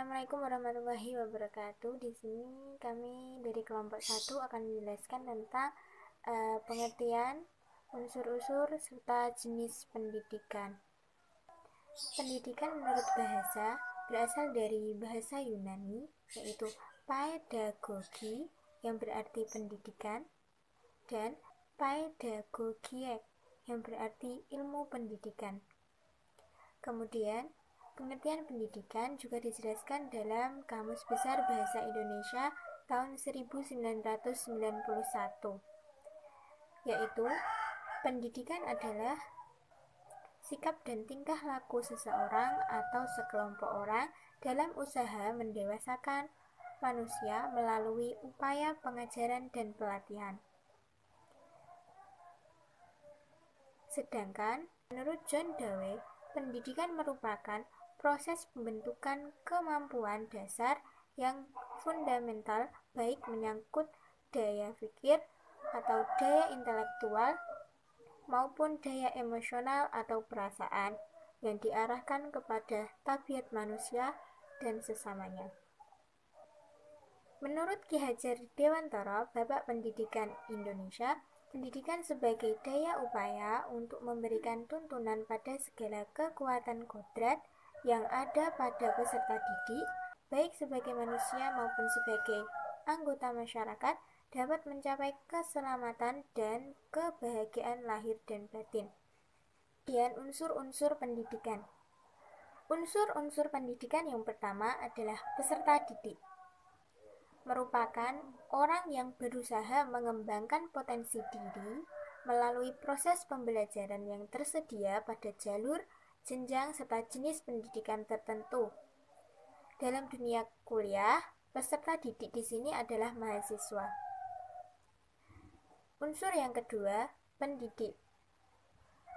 Assalamualaikum warahmatullahi wabarakatuh. Di sini kami dari kelompok 1 akan menjelaskan tentang pengertian, unsur-unsur, serta jenis pendidikan. Pendidikan menurut bahasa berasal dari bahasa Yunani, yaitu pedagogi yang berarti pendidikan, dan pedagogiek yang berarti ilmu pendidikan. Kemudian, pengertian pendidikan juga dijelaskan dalam Kamus Besar Bahasa Indonesia tahun 1991, yaitu pendidikan adalah sikap dan tingkah laku seseorang atau sekelompok orang dalam usaha mendewasakan manusia melalui upaya pengajaran dan pelatihan. Sedangkan menurut John Dewey, pendidikan merupakan proses pembentukan kemampuan dasar yang fundamental, baik menyangkut daya pikir atau daya intelektual maupun daya emosional atau perasaan yang diarahkan kepada tabiat manusia dan sesamanya. Menurut Ki Hajar Dewantara, Bapak Pendidikan Indonesia, pendidikan sebagai daya upaya untuk memberikan tuntunan pada segala kekuatan kodrat yang ada pada peserta didik, baik sebagai manusia maupun sebagai anggota masyarakat, dapat mencapai keselamatan dan kebahagiaan lahir dan batin. Dan unsur-unsur pendidikan. Unsur-unsur pendidikan yang pertama adalah peserta didik. Merupakan orang yang berusaha mengembangkan potensi diri melalui proses pembelajaran yang tersedia pada jalur, jenjang, serta jenis pendidikan tertentu. Dalam dunia kuliah, peserta didik di sini adalah mahasiswa. Unsur yang kedua, pendidik.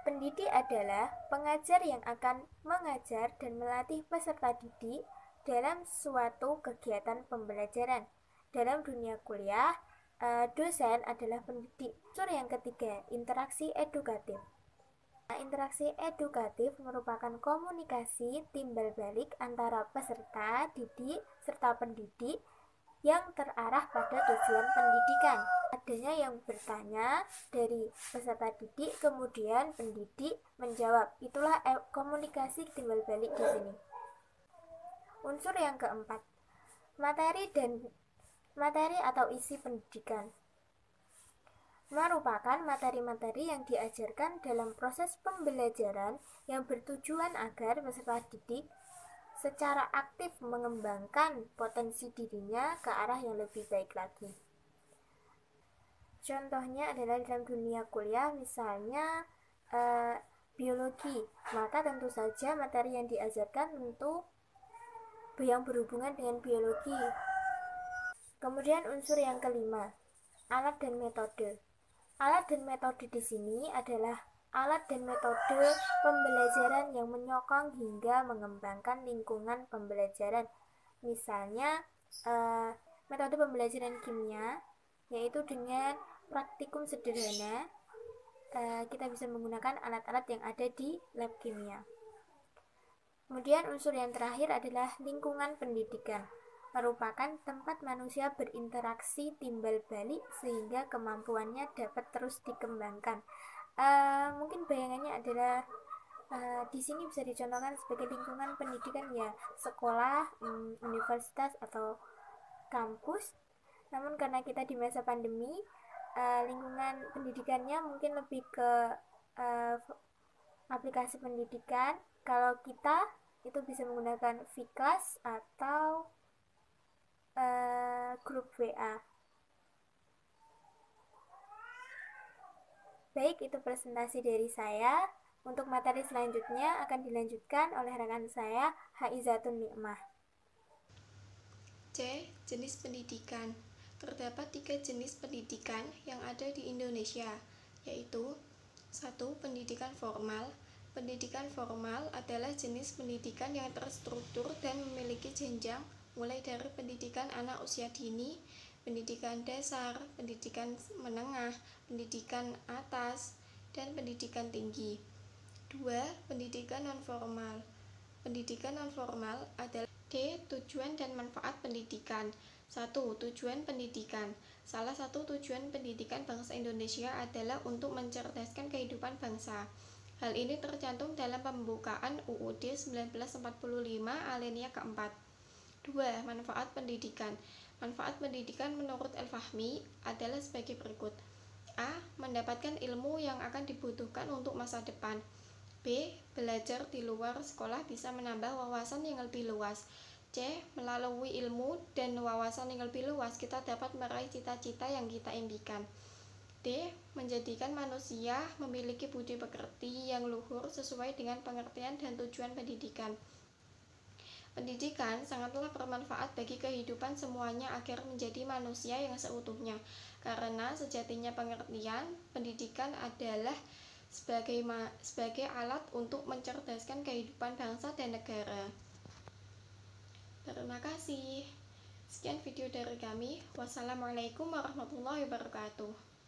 Pendidik adalah pengajar yang akan mengajar dan melatih peserta didik dalam suatu kegiatan pembelajaran. Dalam dunia kuliah, dosen adalah pendidik. Unsur yang ketiga, interaksi edukatif. Interaksi edukatif merupakan komunikasi timbal balik antara peserta didik serta pendidik yang terarah pada tujuan pendidikan. Adanya yang bertanya dari peserta didik, kemudian pendidik menjawab. Itulah komunikasi timbal balik di sini. Unsur yang keempat, materi atau isi pendidikan. Merupakan materi-materi yang diajarkan dalam proses pembelajaran yang bertujuan agar peserta didik secara aktif mengembangkan potensi dirinya ke arah yang lebih baik lagi. Contohnya adalah dalam dunia kuliah, misalnya biologi, maka tentu saja materi yang diajarkan tentu yang berhubungan dengan biologi. Kemudian unsur yang kelima, alat dan metode. Alat dan metode di sini adalah alat dan metode pembelajaran yang menyokong hingga mengembangkan lingkungan pembelajaran. Misalnya metode pembelajaran kimia, yaitu dengan praktikum sederhana, kita bisa menggunakan alat-alat yang ada di lab kimia. Kemudian unsur yang terakhir adalah lingkungan pendidikan. Merupakan tempat manusia berinteraksi timbal balik sehingga kemampuannya dapat terus dikembangkan. Mungkin bayangannya adalah di sini bisa dicontohkan sebagai lingkungan pendidikan, ya sekolah, universitas atau kampus. Namun karena kita di masa pandemi, lingkungan pendidikannya mungkin lebih ke aplikasi pendidikan. Kalau kita itu bisa menggunakan Vclass atau grup WA. Baik, itu presentasi dari saya. Untuk materi selanjutnya akan dilanjutkan oleh rekan saya, Haizatun Nikmah. C. Jenis pendidikan. Terdapat 3 jenis pendidikan yang ada di Indonesia, yaitu 1. Pendidikan formal. Pendidikan formal adalah jenis pendidikan yang terstruktur dan memiliki jenjang mulai dari pendidikan anak usia dini, pendidikan dasar, pendidikan menengah, pendidikan atas, dan pendidikan tinggi. 2. Pendidikan nonformal. Pendidikan nonformal adalah D. Tujuan dan manfaat pendidikan. 1. Tujuan pendidikan. Salah satu tujuan pendidikan bangsa Indonesia adalah untuk mencerdaskan kehidupan bangsa. Hal ini tercantum dalam pembukaan UUD 1945 alinea keempat. 2. Manfaat pendidikan. Manfaat pendidikan menurut El-Fahmi adalah sebagai berikut. A. Mendapatkan ilmu yang akan dibutuhkan untuk masa depan. B. Belajar di luar sekolah bisa menambah wawasan yang lebih luas. C. Melalui ilmu dan wawasan yang lebih luas, kita dapat meraih cita-cita yang kita impikan. D. Menjadikan manusia memiliki budi pekerti yang luhur sesuai dengan pengertian dan tujuan pendidikan. Pendidikan sangatlah bermanfaat bagi kehidupan semuanya agar menjadi manusia yang seutuhnya, karena sejatinya pengertian pendidikan adalah sebagai alat untuk mencerdaskan kehidupan bangsa dan negara. Terima kasih. Sekian video dari kami. Wassalamualaikum warahmatullahi wabarakatuh.